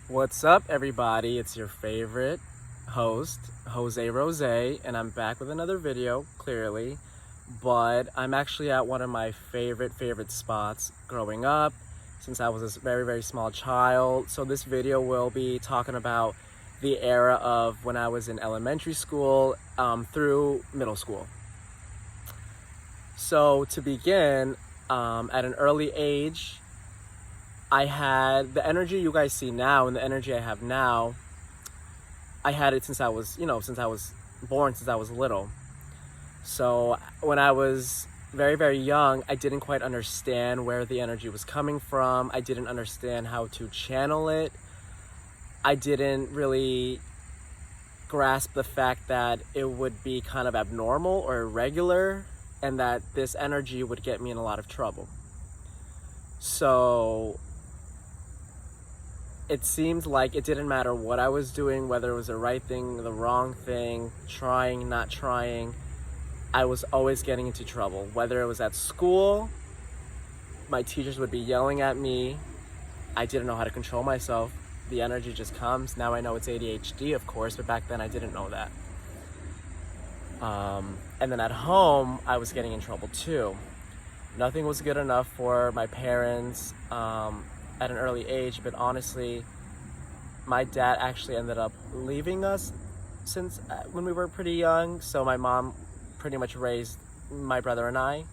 What's up, everybody? It's your favorite host, Jose Rose, and I'm back with another video, clearly. But I'm actually at one of my favorite spots growing up since I was a very small child. So this video will be talking about the era of when I was in elementary school through middle school. So to begin, at an early age, I had the energy you guys see now and the energy I have now. I had it since I was, since I was born, since I was little. So when I was very young, I didn't quite understand where the energy was coming from. I didn't understand how to channel it. I didn't really grasp the fact that it would be kind of abnormal or irregular and that this energy would get me in a lot of trouble. So it seemed like it didn't matter what I was doing, whether it was the right thing, the wrong thing, trying, not trying, I was always getting into trouble. Whether it was at school, my teachers would be yelling at me. I didn't know how to control myself. The energy just comes. Now I know it's ADHD, of course, but back then I didn't know that. And then at home, I was getting in trouble too. Nothing was good enough for my parents at an early age, but honestly, my dad actually ended up leaving us since when we were pretty young. So my mom pretty much raised my brother and I.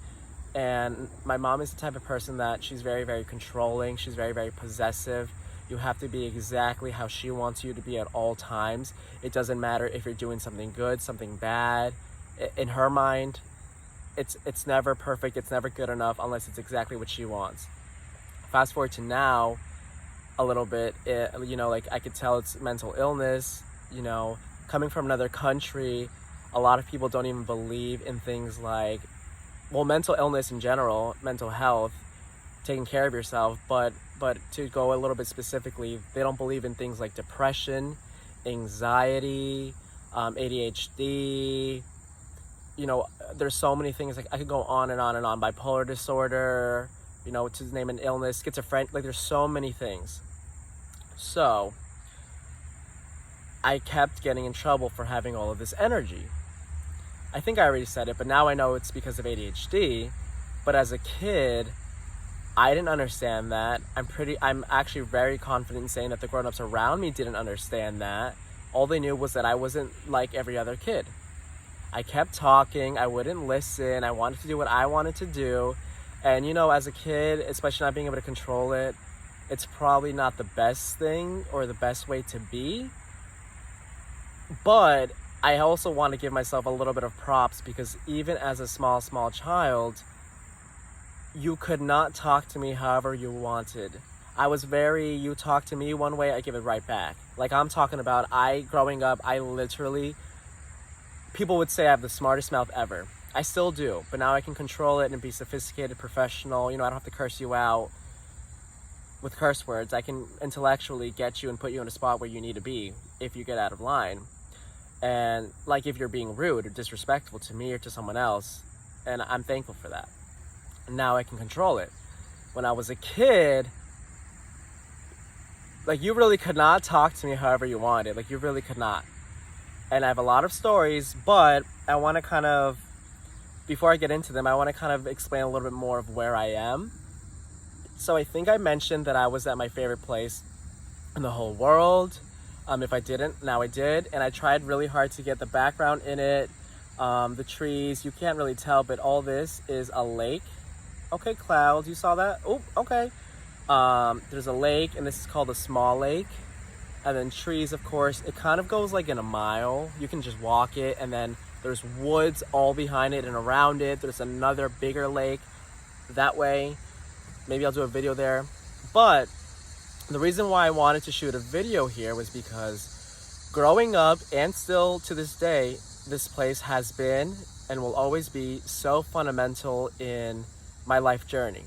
And my mom is the type of person that she's very controlling. She's very possessive. You have to be exactly how she wants you to be at all times. It doesn't matter if you're doing something good, something bad. In her mind, it's never perfect. It's never good enough unless it's exactly what she wants. Fast forward to now a little bit, like I could tell it's mental illness, coming from another country. A lot of people don't even believe in things like, well, mental illness in general, mental health, taking care of yourself, but to go a little bit specifically, they don't believe in things like depression, anxiety, ADHD. There's so many things, like I could go on and on, bipolar disorder, to name an illness, schizophrenia, like there's so many things. So I kept getting in trouble for having all of this energy. I think I already said it, but now I know it's because of ADHD. But as a kid, I didn't understand that. I'm actually very confident in saying that the grown-ups around me didn't understand that. All they knew was that I wasn't like every other kid. I kept talking, I wouldn't listen, I wanted to do what I wanted to do. And as a kid, especially not being able to control it, it's probably not the best thing or the best way to be. But I also want to give myself a little bit of props, because even as a small child, you could not talk to me however you wanted. You talk to me one way, I give it right back. Like I'm talking about, growing up, people would say I have the smartest mouth ever. I still do, but now I can control it and be sophisticated, professional. I don't have to curse you out with curse words. I can intellectually get you and put you in a spot where you need to be if you get out of line. And like if you're being rude or disrespectful to me or to someone else, and I'm thankful for that. Now I can control it. When I was a kid, like you really could not talk to me however you wanted. Like you really could not. And I have a lot of stories, but I want to before I get into them, I want to kind of explain a little bit more of where I am. So I think I mentioned that I was at my favorite place in the whole world. If I didn't, now I did. And I tried really hard to get the background in it. The trees, you can't really tell, but all this is a lake. Okay, clouds, you saw that? Oh, okay. There's a lake, and this is called a small lake. And then trees, of course, it kind of goes like in a mile. You can just walk it, and then there's woods all behind it and around it. There's another bigger lake that way. Maybe I'll do a video there. But the reason why I wanted to shoot a video here was because growing up, and still to this day, this place has been and will always be so fundamental in my life journey.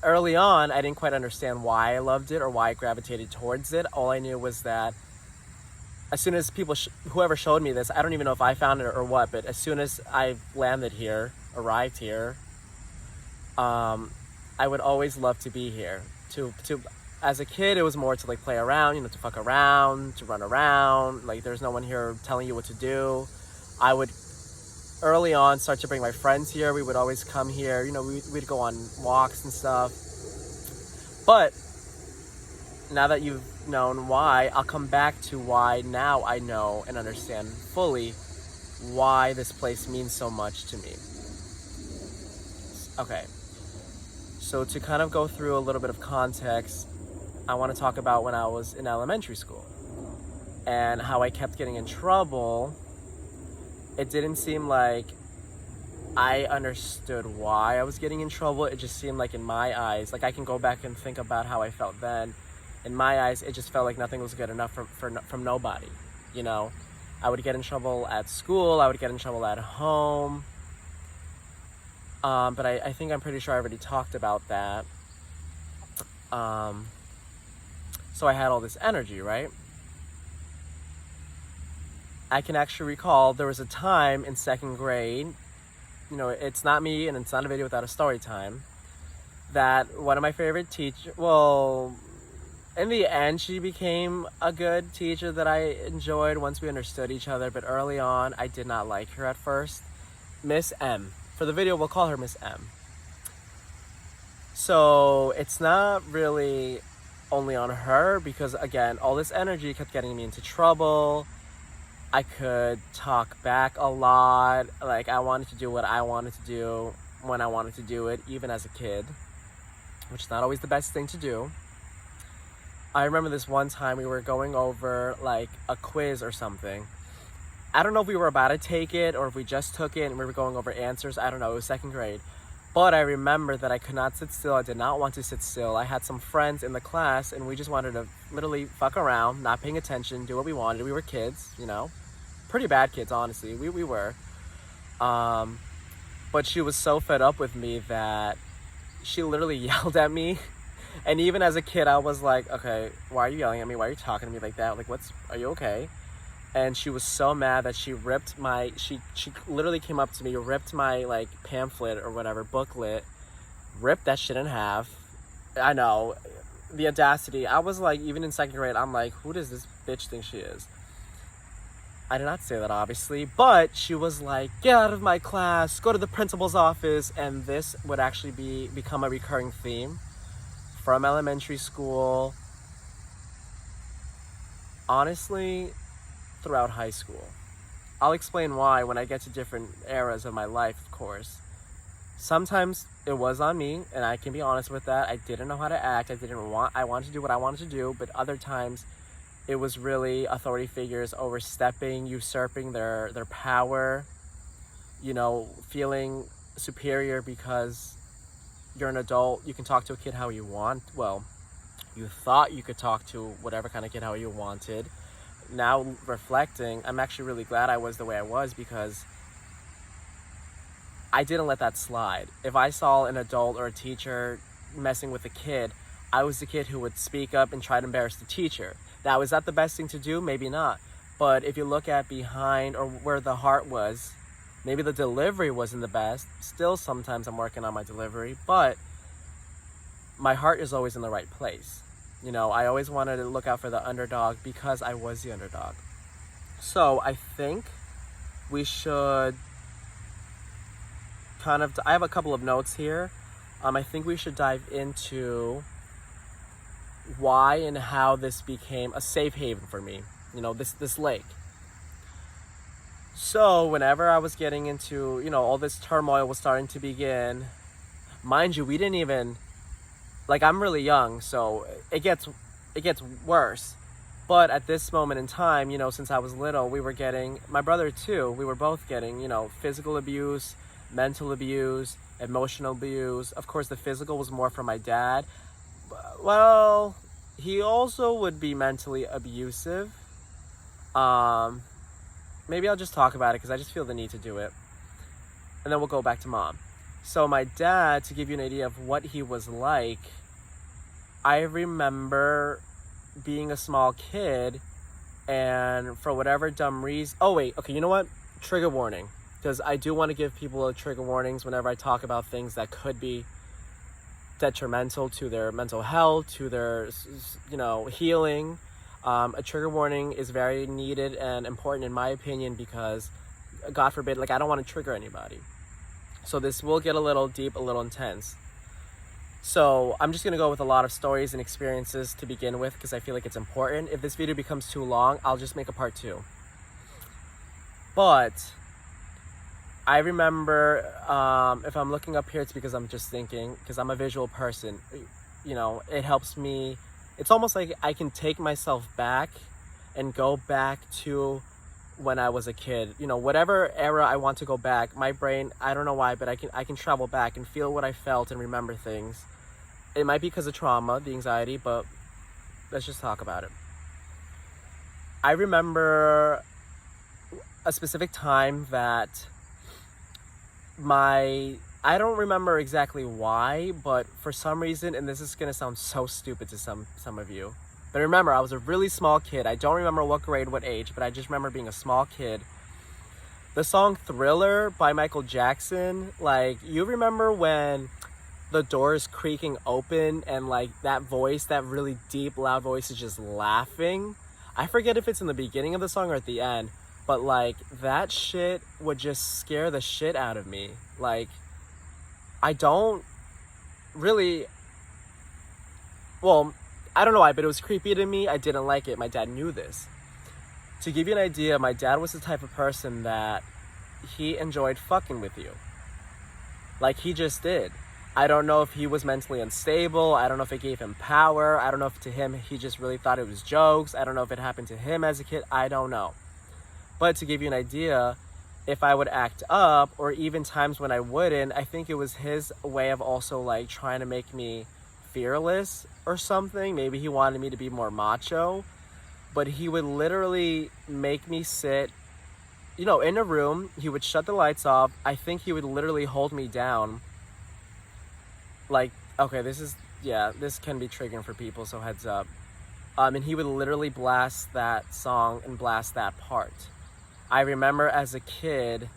Early on, I didn't quite understand why I loved it or why I gravitated towards it. All I knew was that as soon as whoever showed me this, I don't even know if I found it or what, but as soon as I arrived here, I would always love to be here. as a kid, it was more to like play around, to fuck around, to run around. Like there's no one here telling you what to do. I would early on start to bring my friends here. We would always come here. We'd go on walks and stuff. But now that you've known why, I'll come back to why now I know and understand fully why this place means so much to me. Okay. So to kind of go through a little bit of context, I want to talk about when I was in elementary school and how I kept getting in trouble. It didn't seem like I understood why I was getting in trouble. It just seemed like in my eyes, like I can go back and think about how I felt then. In my eyes, it just felt like nothing was good enough from nobody, I would get in trouble at school. I would get in trouble at home. But I think I'm pretty sure I already talked about that. So I had all this energy, right? I can actually recall there was a time in second grade, it's not me and it's not a video without a story time, that one of my favorite teachers, in the end, she became a good teacher that I enjoyed once we understood each other, but early on, I did not like her at first. Miss M. For the video, we'll call her Miss M. So it's not really only on her because, again, all this energy kept getting me into trouble. I could talk back a lot. Like, I wanted to do what I wanted to do when I wanted to do it, even as a kid, which is not always the best thing to do. I remember this one time we were going over, like, a quiz or something. I don't know if we were about to take it or if we just took it and we were going over answers. I don't know. It was second grade. But I remember that I could not sit still. I did not want to sit still. I had some friends in the class and we just wanted to literally fuck around, not paying attention, do what we wanted. We were kids, Pretty bad kids, honestly. We were. But she was so fed up with me that she literally yelled at me. And even as a kid, I was like, okay, why are you yelling at me? Why are you talking to me like that? Like, are you okay? And she was so mad that she ripped she literally came up to me, ripped my, like, pamphlet or whatever, booklet, ripped that shit in half. I know, the audacity. I was like, even in second grade, I'm like, who does this bitch think she is? I did not say that, obviously, but she was like, get out of my class, go to the principal's office, and this would actually become a recurring theme from elementary school, honestly, throughout high school. I'll explain why when I get to different eras of my life, of course. Sometimes it was on me, and I can be honest with that. I didn't know how to act. I wanted to do what I wanted to do, but other times it was really authority figures overstepping, usurping their power, feeling superior because you're an adult. You can talk to a kid how you want. Well, you thought you could talk to whatever kind of kid how you wanted. Now reflecting, I'm actually really glad I was the way I was because I didn't let that slide. If I saw an adult or a teacher messing with a kid, I was the kid who would speak up and try to embarrass the teacher. Now, is that the best thing to do? Maybe not. But if you look at behind or where the heart was, maybe the delivery wasn't the best. Still, sometimes I'm working on my delivery, but my heart is always in the right place. I always wanted to look out for the underdog because I was the underdog. So I think we should I have a couple of notes here. I think we should dive into why and how this became a safe haven for me, this lake. So whenever I was getting into, all this turmoil was starting to begin, mind you, we didn't even, I'm really young, so it gets worse. But at this moment in time, since I was little, we were getting, my brother too, we were both getting, physical abuse, mental abuse, emotional abuse. Of course, the physical was more from my dad. Well, he also would be mentally abusive. Maybe I'll just talk about it because I just feel the need to do it. And then we'll go back to mom. So my dad, to give you an idea of what he was like, I remember being a small kid and for whatever dumb reason... Oh, wait. Okay, you know what? Trigger warning. Because I do want to give people trigger warnings whenever I talk about things that could be detrimental to their mental health, to their, healing. A trigger warning is very needed and important in my opinion because, God forbid, like I don't want to trigger anybody. So this will get a little deep, a little intense. So I'm just going to go with a lot of stories and experiences to begin with because I feel like it's important. If this video becomes too long, I'll just make a part 2. But I remember, if I'm looking up here, it's because I'm just thinking, because I'm a visual person. It helps me. It's almost like I can take myself back and go back to when I was a kid. Whatever era I want to go back, my brain, I don't know why, but I can travel back and feel what I felt and remember things. It might be because of trauma, the anxiety, but let's just talk about it. I remember a specific time that I don't remember exactly why, but for some reason, and this is going to sound so stupid to some of you, but remember, I was a really small kid. I don't remember what grade, what age, but I just remember being a small kid. The song Thriller by Michael Jackson, like, you remember when the door is creaking open and like that voice, that really deep, loud voice is just laughing? I forget if it's in the beginning of the song or at the end, but like that shit would just scare the shit out of me. Like, I don't really, well, I don't know why, but it was creepy to me. I didn't like it. My dad knew this. To give you an idea, my dad was the type of person that he enjoyed fucking with you. Like, he just did. I don't know if he was mentally unstable. I don't know if it gave him power. I don't know if to him he just really thought it was jokes. I don't know if it happened to him as a kid. I don't know. But to give you an idea, if I would act up, or even times when I wouldn't, I think it was his way of also like trying to make me fearless or something. Maybe he wanted me to be more macho, but he would literally make me sit, in a room. He would shut the lights off. I think he would literally hold me down. Like, okay, this can be triggering for people, so heads up. And he would literally blast that song and blast that part. I remember as a kid,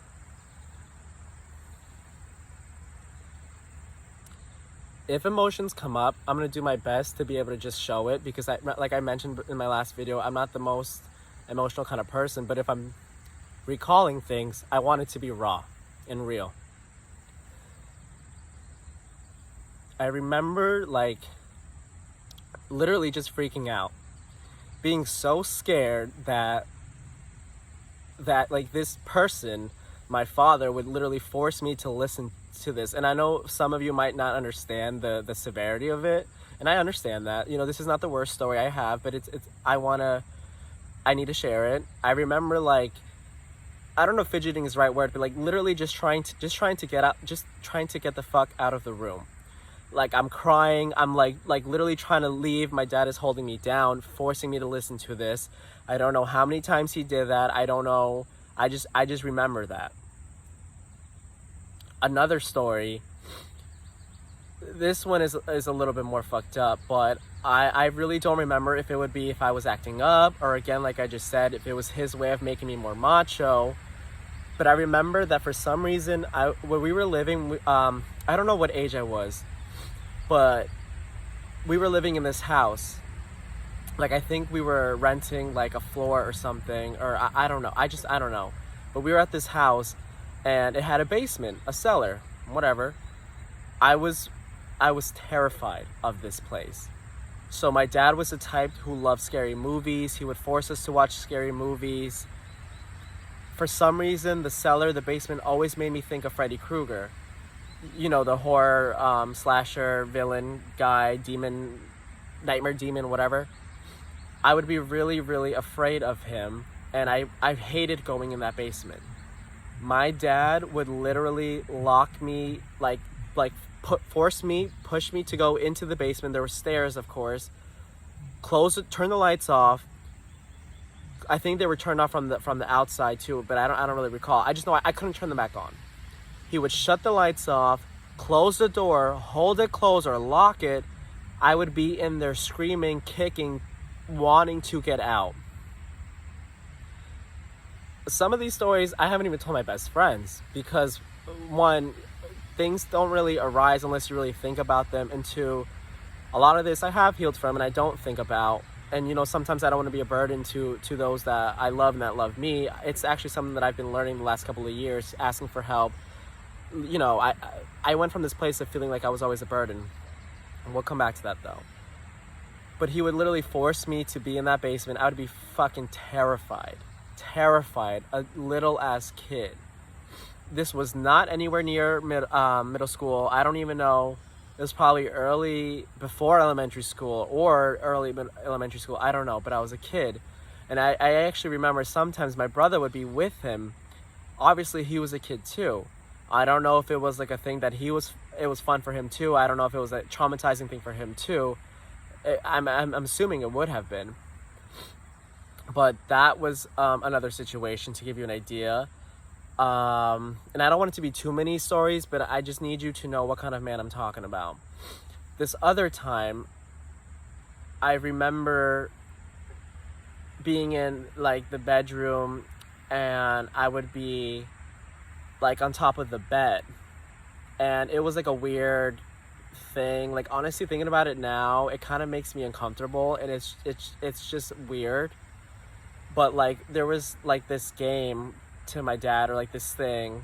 if emotions come up, I'm going to do my best to be able to just show it because, like I mentioned in my last video, I'm not the most emotional kind of person, but if I'm recalling things, I want it to be raw and real. I remember, like, literally just freaking out, being so scared that like this person, my father, would literally force me to listen to this. And I know some of you might not understand the severity of it, and I understand that. This is not the worst story I have, but I need to share it. I remember, like, I don't know if fidgeting is the right word, but like literally just trying to get the fuck out of the room. Like, I'm crying, I'm like literally trying to leave. My dad is holding me down, forcing me to listen to this. I don't know how many times he did that. I don't know. I just remember that. Another story. This one is a little bit more fucked up, but I really don't remember if it would be if I was acting up, or again, like I just said, if it was his way of making me more macho. But I remember that for some reason, where we were living, I don't know what age I was, but we were living in this house. Like, I think we were renting like a floor or something, or I don't know. I don't know. But we were at this house and it had a basement, a cellar, whatever. I was terrified of this place. So my dad was the type who loved scary movies. He would force us to watch scary movies. For some reason, the cellar, the basement always made me think of Freddy Krueger. The horror slasher villain guy, demon, nightmare demon, whatever. I would be really, really afraid of him, and I hated going in that basement. My dad would literally lock me, push me to go into the basement. There were stairs, of course. Turn the lights off. I think they were turned off from the outside too, but I don't really recall. I just know I couldn't turn them back on. He would shut the lights off, close the door, hold it closed or lock it. I would be in there screaming, kicking, wanting to get out. Some of these stories I haven't even told my best friends because, one, things don't really arise unless you really think about them. And two, a lot of this I have healed from and I don't think about. And, you know, sometimes I don't want to be a burden to those that I love and that love me. It's actually something that I've been learning the last couple of years, asking for help. You know, I went from this place of feeling like I was always a burden. And we'll come back to that, though. But he would literally force me to be in that basement. I would be fucking terrified. Terrified. A little-ass kid. This was not anywhere near middle school. I don't even know. It was probably early before elementary school or early elementary school. I don't know, but I was a kid. And I actually remember sometimes my brother would be with him. Obviously, he was a kid too. I don't know if it was like a thing that it was fun for him too. I don't know if it was a traumatizing thing for him too. I'm assuming it would have been. But that was another situation to give you an idea. And I don't want it to be too many stories, but I just need you to know what kind of man I'm talking about. This other time, I remember being in like the bedroom and I would be like on top of the bed. And it was like a weird thing. Like honestly, thinking about it now, it kind of makes me uncomfortable and it's just weird. But like there was like this game to my dad, or like this thing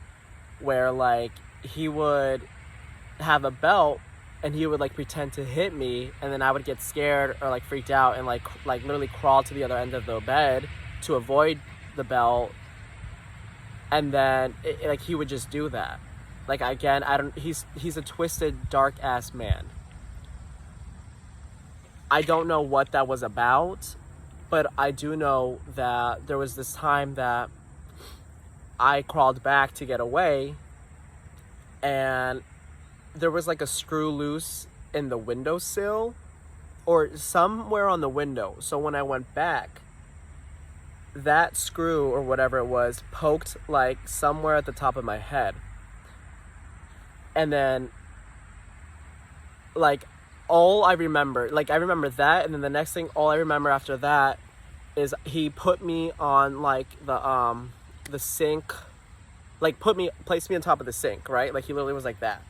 where like he would have a belt and he would like pretend to hit me, and then I would get scared or like freaked out and like literally crawl to the other end of the bed to avoid the belt. And then like he would just do that. Like again, he's a twisted, dark ass man. I don't know what that was about, but I do know that there was this time that I crawled back to get away, and there was like a screw loose in the windowsill or somewhere on the window. So when I went back, that screw or whatever it was poked like somewhere at the top of my head. And then like all I remember, like I remember that, and then the next thing, all I remember after that is he put me on like the sink, like placed me on top of the sink, right? Like he literally was like that.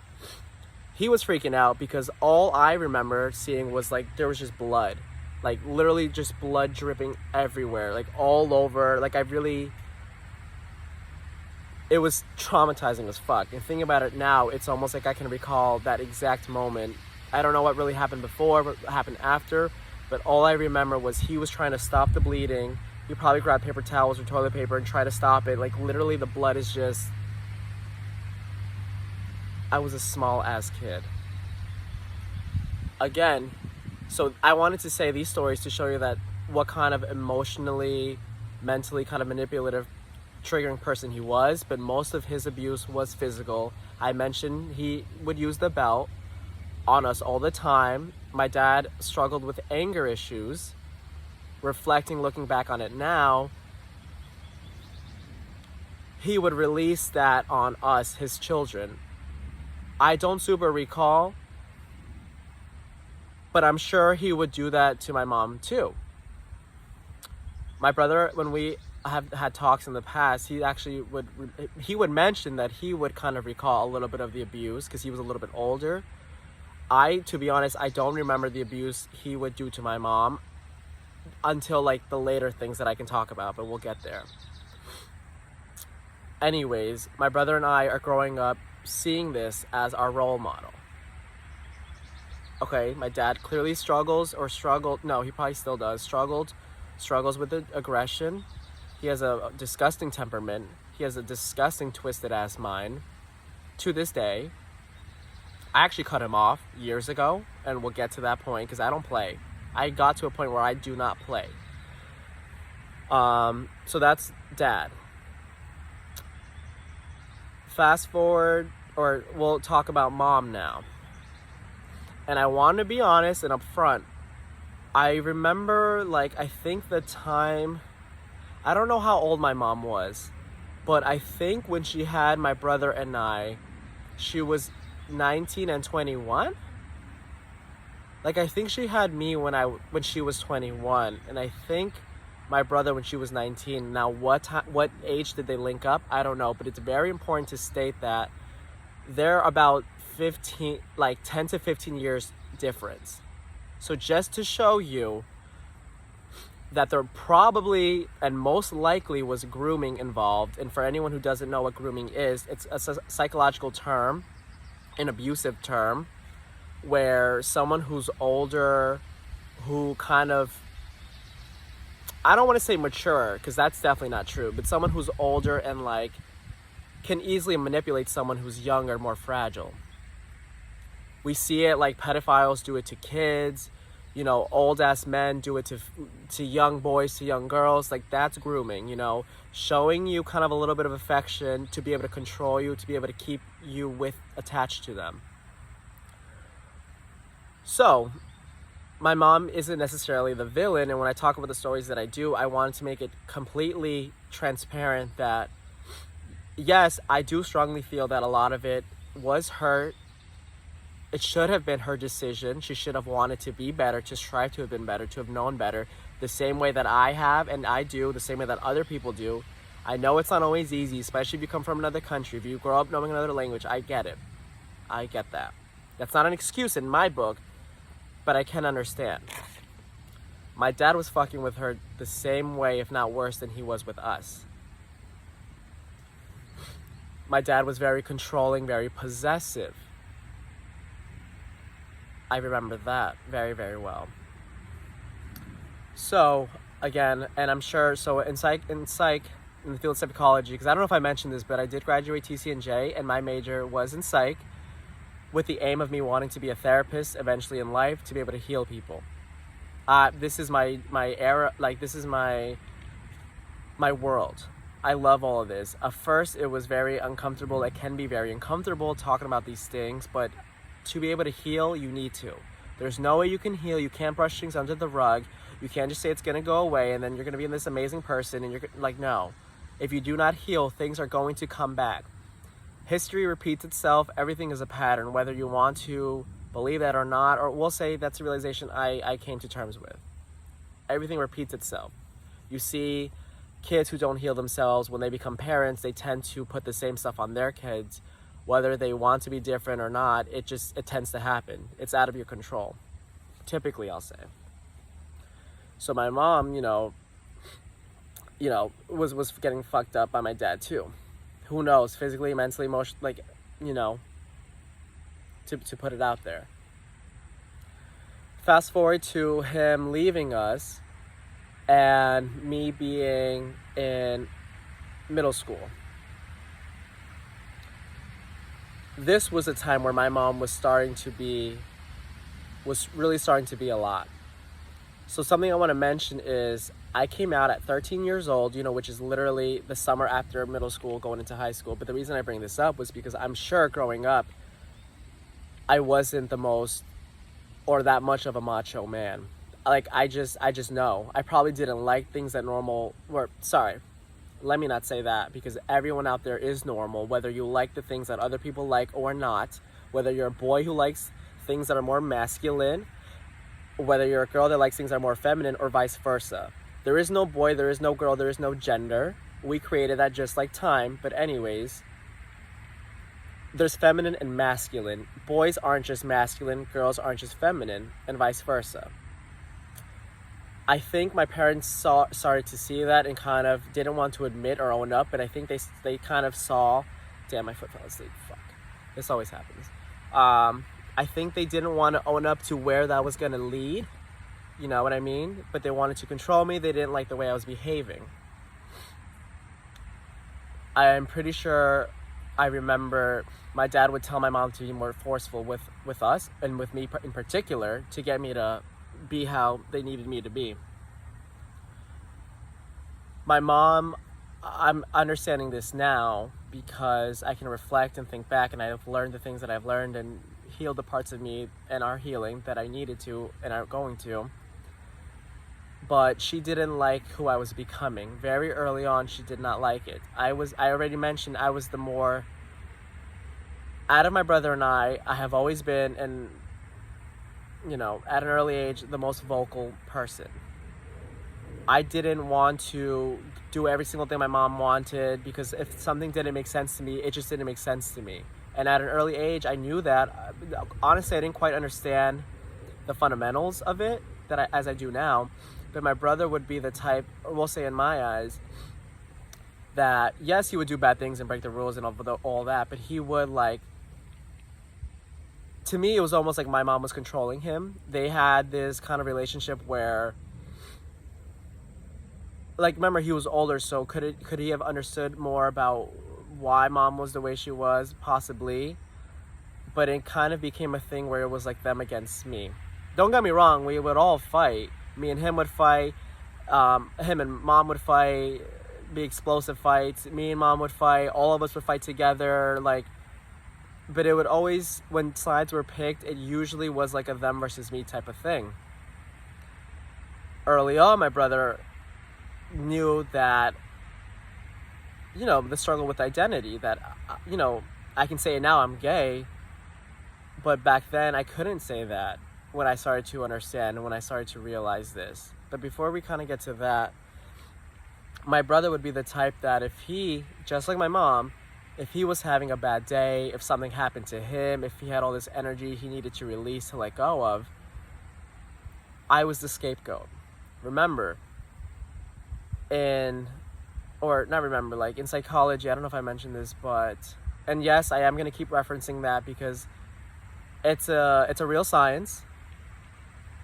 He was freaking out because all I remember seeing was like there was just blood, like literally just blood dripping everywhere, like all over. Like it was traumatizing as fuck. And thinking about it now, it's almost like I can recall that exact moment. I don't know what really happened before, what happened after, but all I remember was he was trying to stop the bleeding. He probably grabbed paper towels or toilet paper and tried to stop it. Like literally the blood is just... I was a small ass kid. Again, so I wanted to say these stories to show you that what kind of emotionally, mentally kind of manipulative, triggering person he was, but most of his abuse was physical. I mentioned he would use the belt on us all the time. My dad struggled with anger issues. Reflecting, looking back on it now, he would release that on us, his children. I don't super recall, but I'm sure he would do that to my mom too. My brother, when we have had talks in the past, he actually would mention that he would kind of recall a little bit of the abuse because he was a little bit older. To be honest, I don't remember the abuse he would do to my mom until like the later things that I can talk about, but we'll get there. Anyways, my brother and I are growing up seeing this as our role model. Okay, my dad clearly struggled, no, he probably still does, struggles with the aggression. He has a disgusting temperament. He has a disgusting twisted ass mind to this day. I actually cut him off years ago, and we'll get to that point because I don't play. I got to a point where I do not play. So that's dad. Fast forward, or we'll talk about mom now. And I want to be honest and upfront. I remember, like, I think the time, I don't know how old my mom was, but I think when she had my brother and I, she was 19 and 21. Like, I think she had me when she was 21, and I think my brother when she was 19. Now, what age did they link up? I don't know, but it's very important to state that they're about 10 to 15 years difference. So just to show you that there probably and most likely was grooming involved. And for anyone who doesn't know what grooming is, it's a psychological term, an abusive term, where someone who's older, who kind of, I don't want to say mature, because that's definitely not true, but someone who's older and like can easily manipulate someone who's younger, more fragile. We see it like pedophiles do it to kids, you know, old ass men do it to young boys, to young girls. Like, that's grooming, you know, showing you kind of a little bit of affection to be able to control you, to be able to keep you attached to them. So my mom isn't necessarily the villain, and when I talk about the stories that I do, I wanted to make it completely transparent that yes, I do strongly feel that a lot of it was her. It should have been her decision. She should have wanted to be better, to strive to have been better, to have known better, the same way that I have and I do, the same way that other people do. I know it's not always easy, especially if you come from another country. If you grow up knowing another language, I get it. I get that. That's not an excuse in my book, but I can understand. My dad was fucking with her the same way, if not worse, than he was with us. My dad was very controlling, very possessive. I remember that very, very well. So, again, and I'm sure, so in the field of psychology, because I don't know if I mentioned this, but I did graduate TCNJ, and my major was in psych, with the aim of me wanting to be a therapist eventually in life, to be able to heal people. This is my era, like, this is my world. I love all of this. At first, it was very uncomfortable. It can be very uncomfortable talking about these things, but to be able to heal, you need to. There's no way you can heal. You can't brush things under the rug. You can't just say it's going to go away and then you're going to be this amazing person and you're like, no. If you do not heal, things are going to come back. History repeats itself. Everything is a pattern, whether you want to believe that or not, or we'll say that's a realization I came to terms with. Everything repeats itself. You see kids who don't heal themselves, when they become parents, they tend to put the same stuff on their kids. Whether they want to be different or not, it tends to happen. It's out of your control. Typically, I'll say. So my mom, was getting fucked up by my dad too. Who knows? Physically, mentally, emotionally, to put it out there. Fast forward to him leaving us and me being in middle school. This was a time where my mom was really starting to be a lot. So something I want to mention is I came out at 13 years old, which is literally the summer after middle school going into high school. But the reason I bring this up was because I'm sure growing up, I wasn't the most or that much of a macho man. Like, I just know. I probably didn't like things that let me not say that, because everyone out there is normal, whether you like the things that other people like or not, whether you're a boy who likes things that are more masculine, whether you're a girl that likes things that are more feminine, or vice versa. There is no boy, there is no girl, there is no gender. We created that just like time, but anyways, there's feminine and masculine. Boys aren't just masculine, girls aren't just feminine, and vice versa. I think my parents started to see that and kind of didn't want to admit or own up, but I think they kind of saw, damn, my foot fell asleep, fuck. This always happens. I think they didn't want to own up to where that was going to lead, you know what I mean? But they wanted to control me. They didn't like the way I was behaving. I'm pretty sure I remember my dad would tell my mom to be more forceful with us, and with me in particular, to get me to be how they needed me to be. My mom, I'm understanding this now because I can reflect and think back, and I've learned the things that I've learned and healed the parts of me and are healing that I needed to and are going to. But she didn't like who I was becoming. Very early on, she did not like it. I already mentioned I was the more, out of my brother and I have always been, and at an early age, the most vocal person. I didn't want to do every single thing my mom wanted, because if something didn't make sense to me, it just didn't make sense to me. And at an early age, I knew that. Honestly, I didn't quite understand the fundamentals of it as I do now. But my brother would be the type, or we'll say in my eyes, that yes, he would do bad things and break the rules and all that, but he would like, to me, it was almost like my mom was controlling him. They had this kind of relationship where, like, remember, he was older, so could he have understood more about why mom was the way she was? Possibly. But it kind of became a thing where it was like them against me. Don't get me wrong, we would all fight. Me and him would fight. Him and mom would fight. Be explosive fights. Me and mom would fight. All of us would fight together. Like, but it would always, when sides were picked, it usually was like a them versus me type of thing. Early on, my brother knew that, the struggle with identity, that, I can say now I'm gay, but back then I couldn't say that when I started to understand and when I started to realize this. But before we kind of get to that, my brother would be the type that if he, just like my mom, if he was having a bad day, if something happened to him, if he had all this energy he needed to release, to let go of, I was the scapegoat. Remember, in psychology, I don't know if I mentioned this, and yes, I am going to keep referencing that because it's a real science.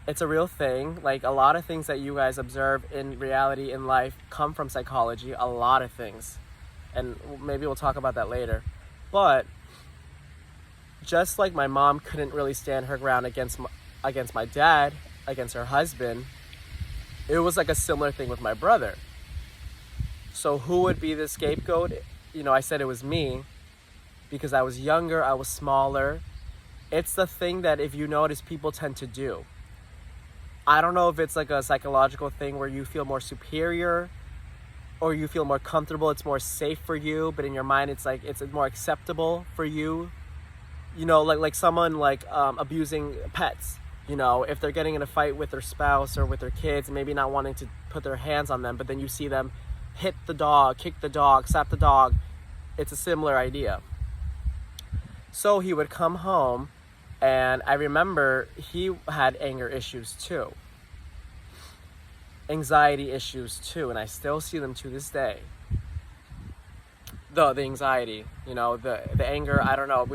It's a real thing. Like, a lot of things that you guys observe in reality, in life, come from psychology. A lot of things. And maybe we'll talk about that later. But just like my mom couldn't really stand her ground against my dad, against her husband, it was like a similar thing with my brother. So who would be the scapegoat? I said it was me because I was younger, I was smaller. It's the thing that, if you notice, people tend to do. I don't know if it's like a psychological thing where you feel more superior or you feel more comfortable, it's more safe for you, but in your mind it's like it's more acceptable for you. Like someone abusing pets. If they're getting in a fight with their spouse or with their kids, maybe not wanting to put their hands on them, but then you see them hit the dog, kick the dog, slap the dog. It's a similar idea. So he would come home, and I remember he had anger issues too. Anxiety issues too, and I still see them to this day. The anxiety, the anger, I don't know,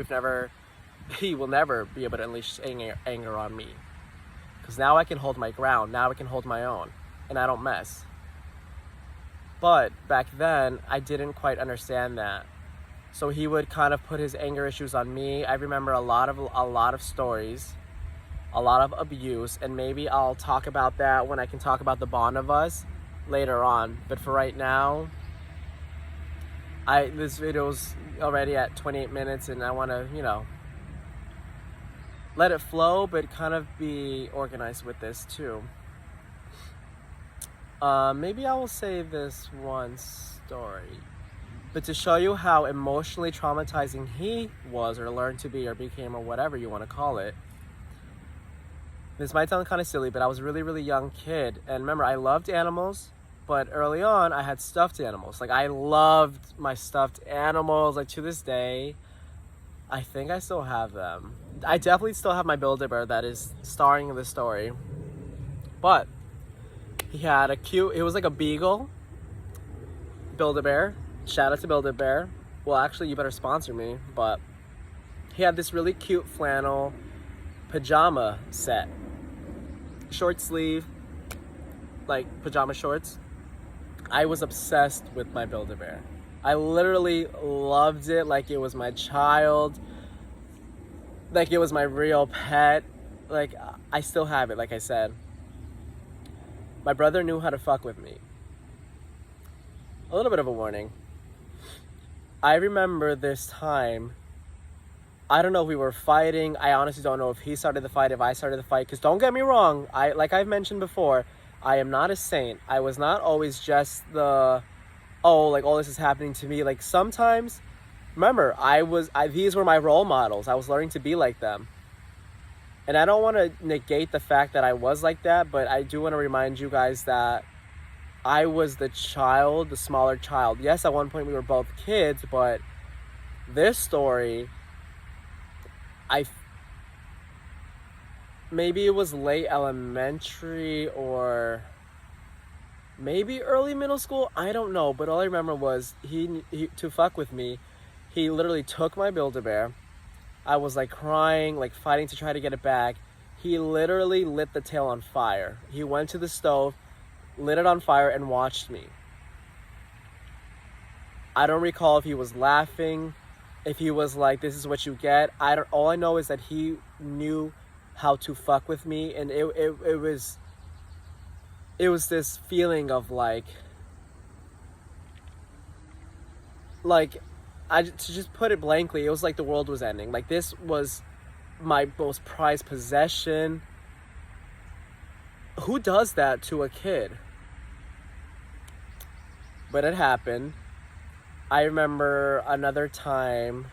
he will never be able to unleash anger on me. Because now I can hold my ground, now I can hold my own, and I don't mess. But back then, I didn't quite understand that. So he would kind of put his anger issues on me. I remember a lot of stories, a lot of abuse, and maybe I'll talk about that when I can talk about the bond of us later on. But for right now, this video's already at 28 minutes, and I want to, let it flow, but kind of be organized with this too. Maybe I will say this one story. But to show you how emotionally traumatizing he was, or learned to be, or became, or whatever you want to call it. This might sound kind of silly, but I was a really, really young kid. And remember, I loved animals, but early on, I had stuffed animals. Like, I loved my stuffed animals. Like, to this day, I think I still have them. I definitely still have my Build-A-Bear that is starring in the story. But he had it was like a beagle Build-A-Bear. Shout out to Build-A-Bear. Well, actually, you better sponsor me. But he had this really cute flannel pajama set. Short sleeve, like pajama shorts. I was obsessed with my Build-A-Bear. I literally loved it like it was my child. Like it was my real pet. Like, I still have it, like I said. My brother knew how to fuck with me. A little bit of a warning. I remember this time, I don't know if we were fighting. I honestly don't know if he started the fight, if I started the fight. Because don't get me wrong, like I've mentioned before, I am not a saint. I was not always just like all this is happening to me. Like sometimes, remember, these were my role models. I was learning to be like them. And I don't want to negate the fact that I was like that, but I do want to remind you guys that I was the child, the smaller child. Yes, at one point we were both kids, but this story I maybe it was late elementary or maybe early middle school. I don't know, but all I remember was he to fuck with me. He literally took my Build-A-Bear. I was like crying, like fighting to try to get it back. He literally lit the tail on fire. He went to the stove, lit it on fire, and watched me. I don't recall if he was laughing, if he was like, "This is what you get." All I know is that he knew how to fuck with me, and it was this feeling of like to just put it blankly, it was like the world was ending. Like, this was my most prized possession. Who does that to a kid? But it happened. I remember another time.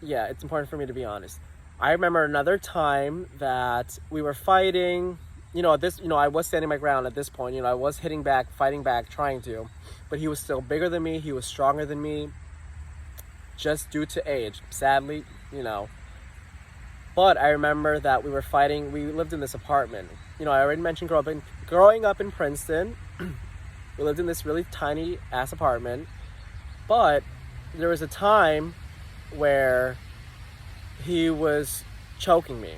Yeah, it's important for me to be honest. I remember another time that we were fighting. I was standing my ground at this point. I was hitting back, fighting back, trying to. But he was still bigger than me. He was stronger than me. Just due to age, sadly, But I remember that we were fighting. We lived in this apartment. I already mentioned growing up in Princeton. We lived in this really tiny ass apartment. But there was a time where he was choking me.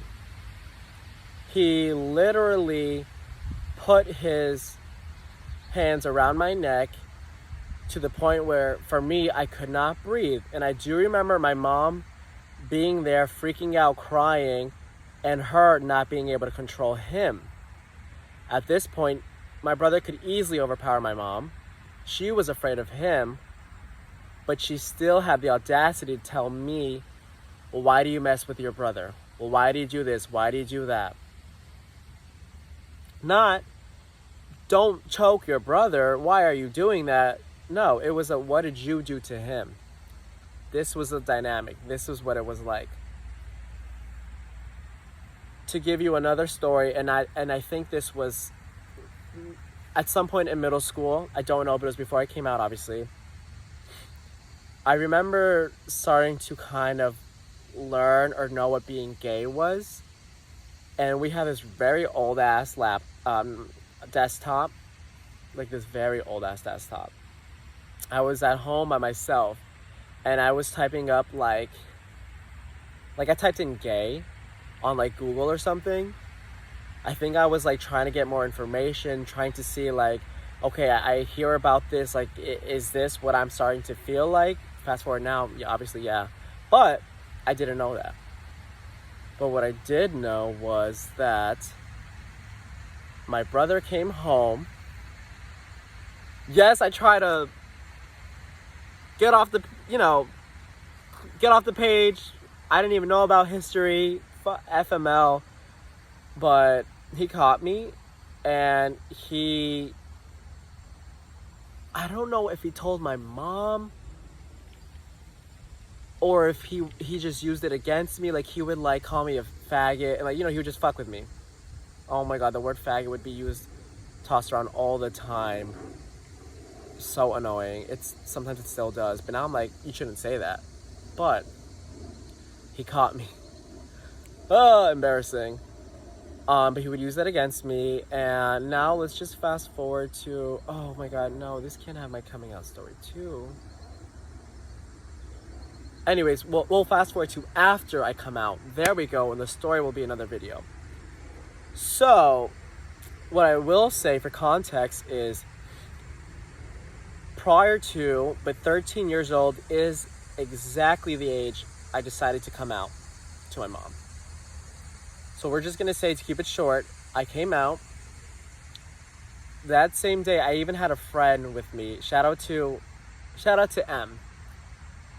He literally put his hands around my neck to the point where, for me, I could not breathe. And I do remember my mom being there, freaking out, crying, and her not being able to control him. At this point, my brother could easily overpower my mom. She was afraid of him, but she still had the audacity to tell me, "Well, why do you mess with your brother? Well, why do you do this? Why do you do that?" Not, "Don't choke your brother. Why are you doing that?" No, it was "What did you do to him?" This was the dynamic. This was what it was like. To give you another story, and I think this was at some point in middle school. I don't know, but it was before I came out, obviously. I remember starting to kind of learn or know what being gay was. And we had this very old ass desktop, like this very old ass desktop. I was at home by myself, and I was typing up like I typed in gay on like Google or something. I think I was like trying to get more information, trying to see like, okay, I hear about this, like, is this what I'm starting to feel like? Fast forward now, yeah, obviously, yeah. But I didn't know that. But what I did know was that my brother came home. Yes, I try to get off the page. I didn't even know about history, FML, but he caught me, and I don't know if he told my mom or if he just used it against me. Like, he would like call me a faggot, and like, he would just fuck with me. Oh my god, the word faggot would be tossed around all the time. So annoying. Sometimes it still does, but now I'm like, you shouldn't say that. But he caught me. Embarrassing. But he would use that against me. And now let's just fast forward to, oh my god, no, this can't have my coming out story too. Anyways, we'll fast forward to after I come out. There we go, and the story will be another video. So, what I will say for context is, prior to, but 13 years old is exactly the age I decided to come out to my mom. So we're just gonna say, to keep it short, I came out. That same day, I even had a friend with me. Shout out to M.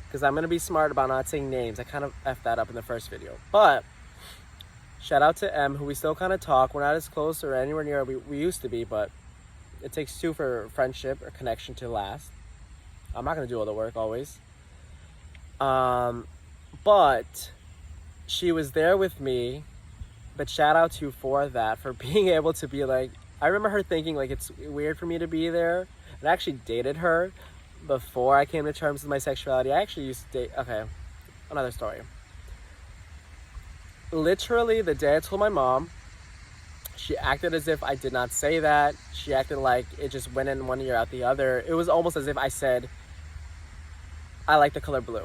Because I'm going to be smart about not saying names. I kind of effed that up in the first video. But shout out to M, who we still kind of talk. We're not as close or anywhere near we used to be, but it takes two for friendship or connection to last. I'm not going to do all the work always. But she was there with me. But shout out to for being able to be like, I remember her thinking like it's weird for me to be there. And I actually dated her. before I came to terms with my sexuality, I actually used to date. Okay, another story. Literally, the day I told my mom, she acted as if I did not say that. She acted like it just went in one ear out the other. It was almost as if I said, I like the color blue.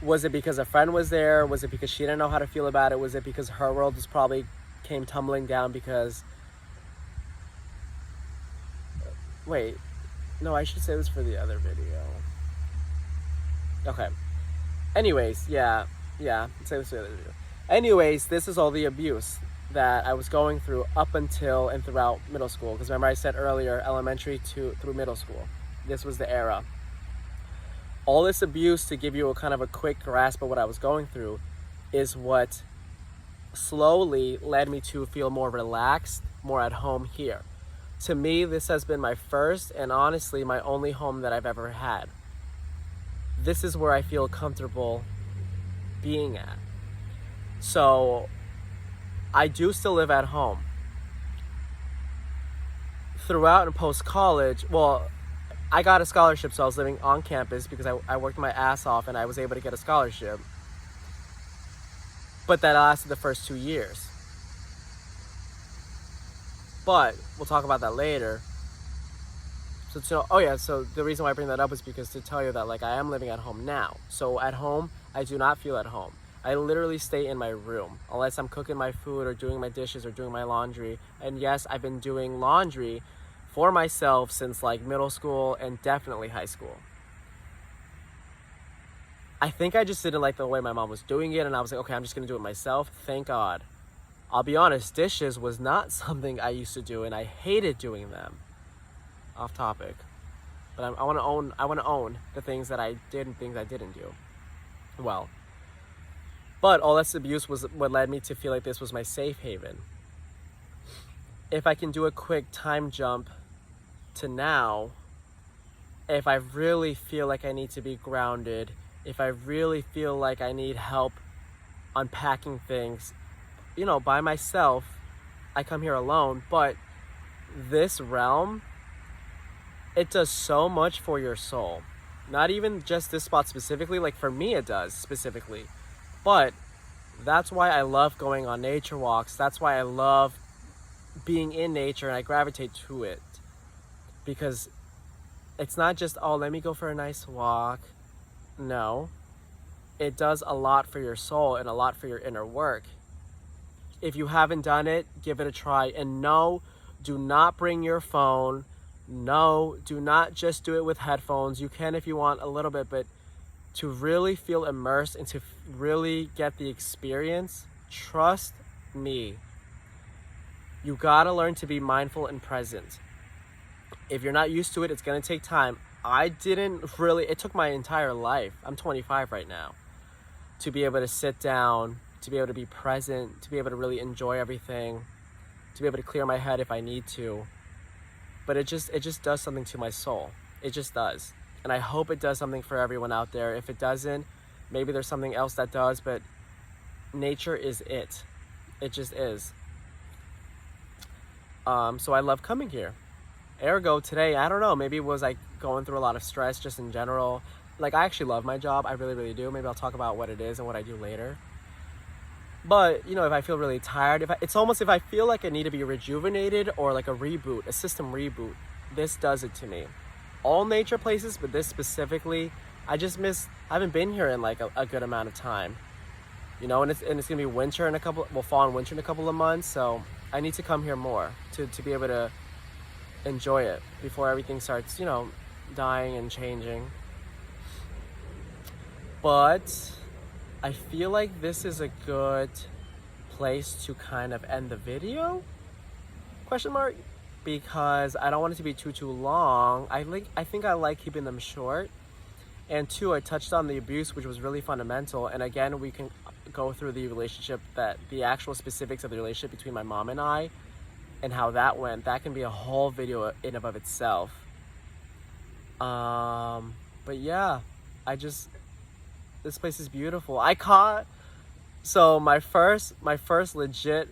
Was it because a friend was there? Was it because she didn't know how to feel about it? Was it because her world was probably came tumbling down because... Wait. No, I should say this for the other video. Okay. Anyways, yeah. Say this for the other video. Anyways, this is all the abuse that I was going through up until and throughout middle school. Because remember I said earlier, elementary through middle school. This was the era. All this abuse, to give you a kind of a quick grasp of what I was going through, is what slowly led me to feel more relaxed, more at home here. To me, this has been my first and honestly my only home that I've ever had. This is where I feel comfortable being at. So I do still live at home. Throughout and post-college, well, I got a scholarship, so I was living on campus because I worked my ass off and I was able to get a scholarship. But that lasted the first 2 years. But we'll talk about that later. So the reason why I bring that up is because to tell you that like I am living at home now. So at home, I do not feel at home. I literally stay in my room unless I'm cooking my food or doing my dishes or doing my laundry. And yes, I've been doing laundry for myself since like middle school and definitely high school. I think I just didn't like the way my mom was doing it, and I was like, okay, I'm just gonna do it myself. Thank God. I'll be honest, dishes was not something I used to do, and I hated doing them. Off topic, but I want to own the things that I did and things I didn't do. Well, but all this abuse was what led me to feel like this was my safe haven. If I can do a quick time jump to now, if I really feel like I need to be grounded, if I really feel like I need help unpacking things, by myself, I come here alone, but this realm, it does so much for your soul. Not even just this spot specifically, like for me it does specifically, but that's why I love going on nature walks. That's why I love being in nature and I gravitate to it. Because it's not just, oh, let me go for a nice walk. No, it does a lot for your soul and a lot for your inner work. If you haven't done it, give it a try. And no, do not bring your phone. No, do not just do it with headphones. You can if you want a little bit, but to really feel immersed and to really get the experience, trust me, you gotta learn to be mindful and present. If you're not used to it, it's gonna take time. It took my entire life, I'm 25 right now, to be able to sit down, to be able to be present, to be able to really enjoy everything, to be able to clear my head if I need to. But it just does something to my soul. It just does. And I hope it does something for everyone out there. If it doesn't, maybe there's something else that does, but nature is it. It just is. So I love coming here. Ergo, today, I don't know, maybe it was like going through a lot of stress just in general. Like, I actually love my job. I really, really do. Maybe I'll talk about what it is and what I do later. But, if I feel really tired, it's almost if I feel like I need to be rejuvenated or like a reboot, a system reboot, this does it to me. All nature places, but this specifically, I haven't been here in like a good amount of time. And it's gonna be winter in fall and winter in a couple of months, so I need to come here more to be able to enjoy it before everything starts, dying and changing. But I feel like this is a good place to kind of end the video? ? Because I don't want it to be too long. I think I like keeping them short. And 2, I touched on the abuse, which was really fundamental. And again, we can go through the relationship, the actual specifics of the relationship between my mom and I, and how that went. That can be a whole video in and of itself. But yeah, this place is beautiful. So my first legit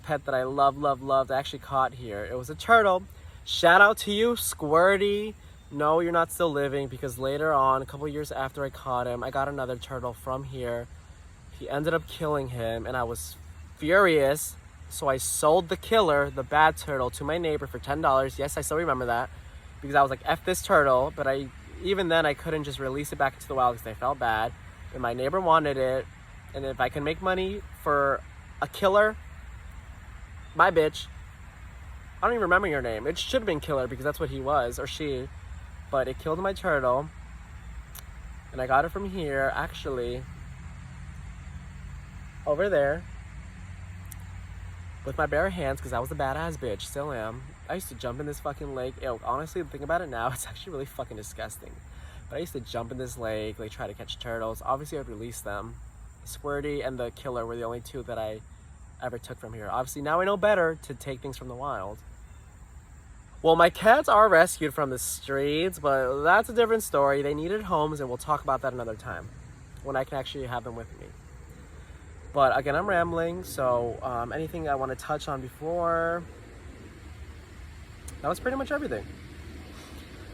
pet that I love, I actually caught here. It was a turtle. Shout out to you, Squirty. No, you're not still living, because later on, a couple years after I caught him, I got another turtle from here. He ended up killing him, and I was furious. So I sold the killer, the bad turtle, to my neighbor for $10. Yes, I still remember that, because I was like, F this turtle. But even then, I couldn't just release it back into the wild because I felt bad. And my neighbor wanted it. And if I can make money for a killer, my bitch, I don't even remember your name. It should have been Killer, because that's what he was, or she. But it killed my turtle. And I got it from here, actually, over there, with my bare hands, because I was a badass bitch. Still am. I used to jump in this fucking lake. Ew, honestly, think about it now, it's actually really fucking disgusting. But I used to jump in this lake, like, try to catch turtles. Obviously, I'd release them. Squirty and the Killer were the only two that I ever took from here. Obviously, now I know better to take things from the wild. Well, my cats are rescued from the streets, but that's a different story. They needed homes, and we'll talk about that another time, when I can actually have them with me. But again, I'm rambling, so anything I want to touch on before? That was pretty much everything.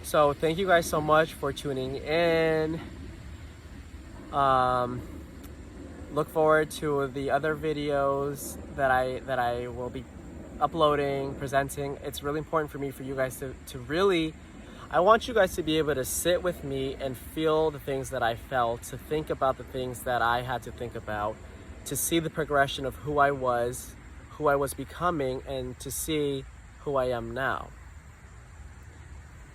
So thank you guys so much for tuning in. Look forward to the other videos that I will be uploading, presenting. It's really important for me, for you guys to really, I want you guys to be able to sit with me and feel the things that I felt, to think about the things that I had to think about, to see the progression of who I was becoming, and to see who I am now.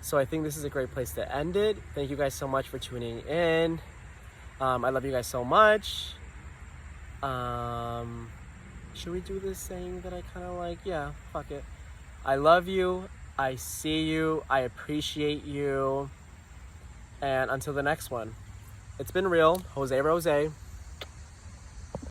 So I think this is a great place to end it. Thank you guys so much for tuning in. I love you guys so much. Should we do this saying that I kind of like? Yeah, fuck it. I love you. I see you. I appreciate you. And until the next one, it's been real. Jose Rose.